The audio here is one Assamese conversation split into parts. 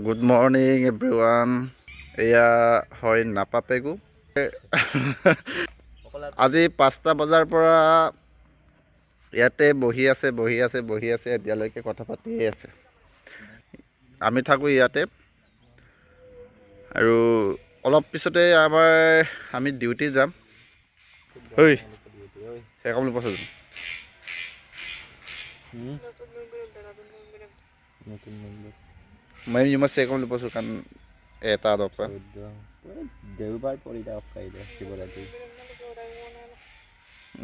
Good morning everyone. এয়া হয় নাপাপেগু। আজি 5টা বজাৰ পৰা ইয়াতে বহি আছে এতিয়ালৈকে কথা পাতিয়ে আছে। আমি থাকোঁ ইয়াতে আৰু অলপ পিছতে আমি ডিউটি যাম। ঐ সেই কাম নপচোন मैं cuma sekon lupa sukan eta atau apa দেওবাৰ পৰিদা অকাইদে শিৱৰাত্ৰি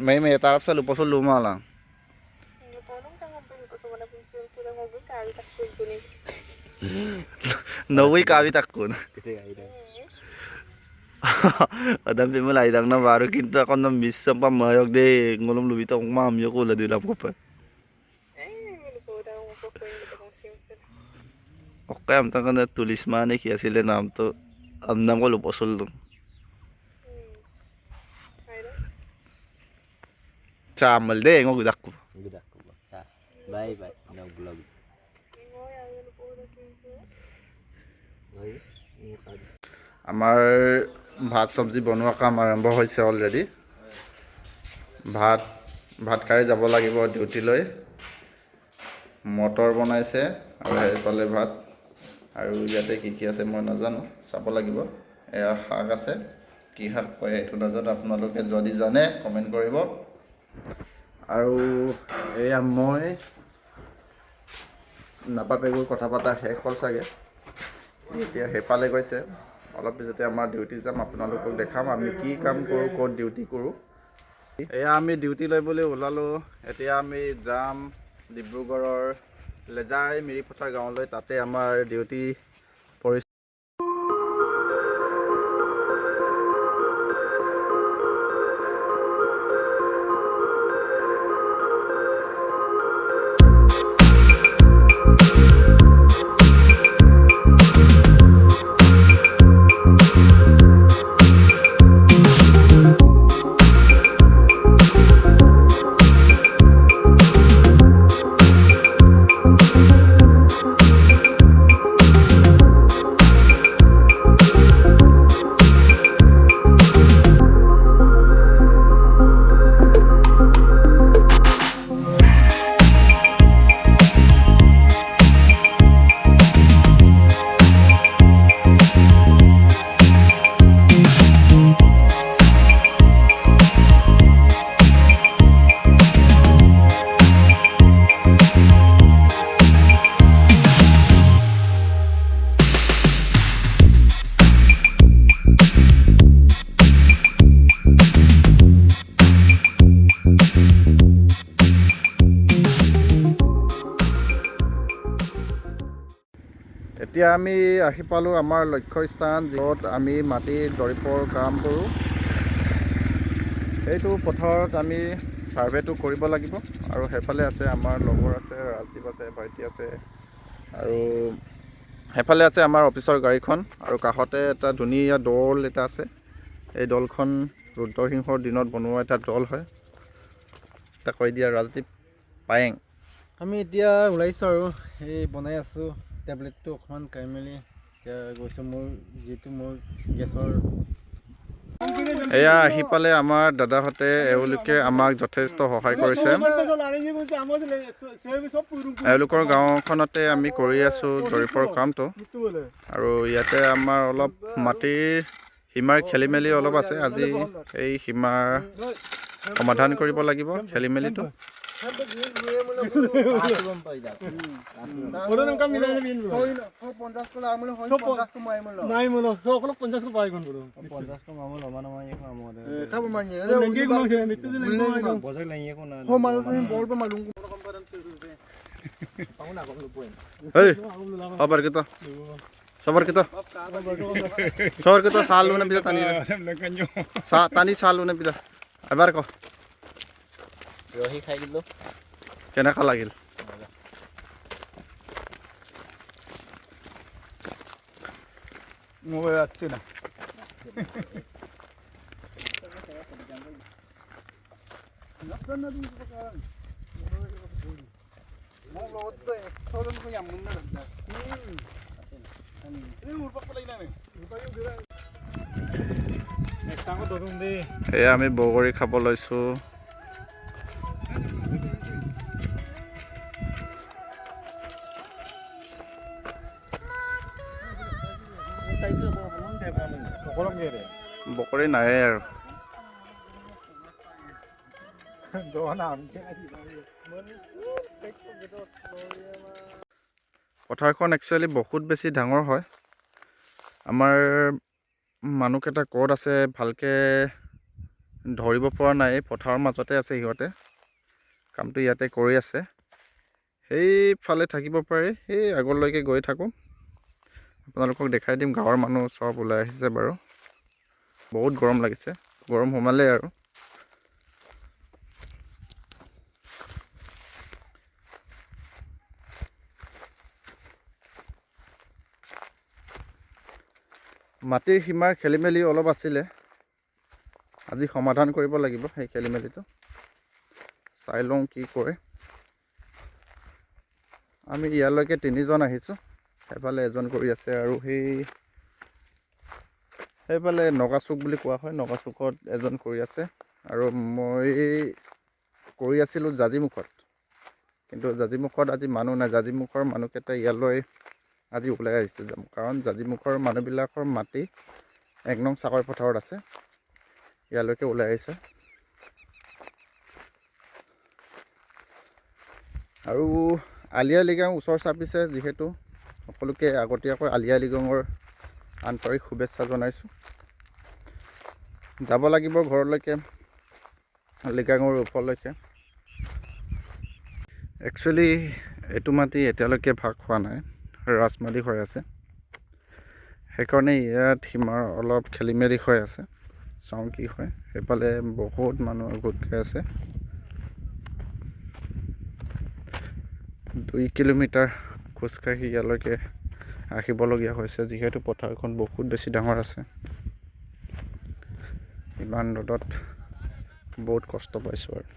मैं eta apa lupa sul luma lah Nawi kawi takun Adam pimul ay dang na baru kinto ako na miss sa pamayog de ngulum lubito kung mamyo ko la dilap ko pa Oke, am tang kana tulis mana ki asile naam to am naam ko luposul dum. Chamal de ngo gudak ko. Sa bye bye no vlog আমাৰ ভাত সবজি বনোৱা কাম আৰম্ভ হৈছে অলৰেডি। ভাত খাই যাব লাগিব ডিউটিলৈ। মটৰ বনাইছে আৰু এইফালে ভাত আৰু ইয়াতে কি আছে মই নাজানো, চাব লাগিব। এয়া শাক আছে, কি শাক কয় এইটো নাজানো, আপোনালোকে যদি জানে কমেণ্ট কৰিব। আৰু এয়া মই নাপাপেগুৰ কথা পতা শেষ হ'ল চাগে, এতিয়া সেইফালে গৈছে। অলপ পিছতে আমাৰ ডিউটি যাম, আপোনালোকক দেখাম আমি কি কাম কৰোঁ, ক'ত ডিউটি কৰোঁ। এয়া আমি ডিউটি লৈ ওলালোঁ। এতিয়া আমি যাম ডিব্ৰুগড়ৰ লেজাই মিৰিপথাৰ গাঁৱলৈ, তাতে আমাৰ ডিউটি পৰিছে। এতিয়া আমি আহি পালোঁ আমাৰ লক্ষ্যস্থান, য'ত আমি মাটিৰ জৰীপৰ কাম কৰোঁ। এইটো পথাৰত আমি ছাৰ্ভেটো কৰিব লাগিব। আৰু সেইফালে আছে আমাৰ লগৰ আছে, ৰাজদীপ আছে, ভাইটি আছে, আৰু সেইফালে আছে আমাৰ অফিচৰ গাড়ীখন, আৰু কাষতে এটা ধুনীয়া দৌল এটা আছে। এই দৌলখন ৰুদ্ৰসিংহৰ দিনত বনোৱা এটা দৌল হয়। এটা কৈ দিয়া ৰাজদীপ পায়েং। আমি এতিয়া ওলাইছোঁ আৰু এই বনাই আছোঁ টেবলেটটো অকণমান খাই মেলি এতিয়া গৈছোঁ মোৰ গেছৰ। এয়া আহি পালে আমাৰ দাদাহঁতে, এওঁলোকে আমাক যথেষ্ট সহায় কৰিছে। এওঁলোকৰ গাঁওখনতে আমি কৰি আছোঁ জৰীপৰ কামটো। আৰু ইয়াতে আমাৰ অলপ মাটিৰ সীমাৰ খেলি মেলি অলপ আছে। আজি এই সীমাৰ সমাধান কৰিব লাগিব খেলি মেলিটো। Sabar kita salu na bisa tani salu na bisa. Abar ko. ৰহি খাই দিলোঁ। কেনেকা লাগিল? মই যাচ্ছি না। এয়া আমি বগৰী খাব লৈছোঁ। বগৰী নাই আৰু পথাৰখন একচুৱেলি বহুত বেছি ডাঙৰ হয়। আমাৰ মানুহকেইটা ক'ত আছে ভালকৈ ধৰিব পৰা নাই। পথাৰৰ মাজতে আছে সিহঁতে, কামটো ইয়াতে কৰি আছে। সেইফালে থাকিব পাৰে, সেই আগলৈকে গৈ থাকোঁ, আপোনালোকক দেখাই দিম। গাঁৱৰ মানুহ চব ওলাই আহিছে বাৰু। বহুত গৰম লাগিছে, গৰম সোমালেই আৰু। মাটিৰ সীমাৰ খেলি মেলি অলপ আছিলে, আজি সমাধান কৰিব লাগিব সেই খেলি মেলিটো। চাই লওঁ কি কৰে। আমি ইয়ালৈকে 3জন আহিছোঁ, সেইফালে এজন কৰি আছে, আৰু সেইফালে নগাচুক বুলি কোৱা হয়, নগাচুকত এজন কৰি আছে, আৰু মই কৰি আছিলোঁ জাজিমুখত। কিন্তু জাজিমুখত আজি মানুহ নাই। জাজিমুখৰ মানুহকেইটা ইয়ালৈ আজি ওলাই আহিছে, কাৰণ জাজিমুখৰ মানুহবিলাকৰ মাটি 1 নং চাকৰি পথাৰত আছে, ইয়ালৈকে ওলাই আহিছে। আৰু আলি আই লৃগাং ওচৰ চাপিছে যিহেতু, সকলোকে আগতীয়াকৈ আলি আই লৃগাঙৰ আন্তৰিক শুভেচ্ছা জনাইছোঁ। যাব লাগিব ঘৰলৈকে, লৃগাঙৰ ওপৰলৈকে। একচুৱেলি এইটো মাটি এতিয়ালৈকে ভাগ হোৱা নাই, ৰাজমাটি হৈ আছে। সেইকাৰণে ইয়াত সীমাৰ অলপ খেলি মেলি হৈ আছে। চাওঁ কি হয়। সেইফালে বহুত মানুহ গোট খাই আছে। 2 কিলোমিটাৰ খোজকাঢ়ি ইয়ালৈকে আহিবলগীয়া হৈছে, যিহেতু পথাৰখন বহুত বেছি ডাঙৰ আছে। ইমান ৰ'দত বহুত কষ্ট পাইছোঁ আৰু।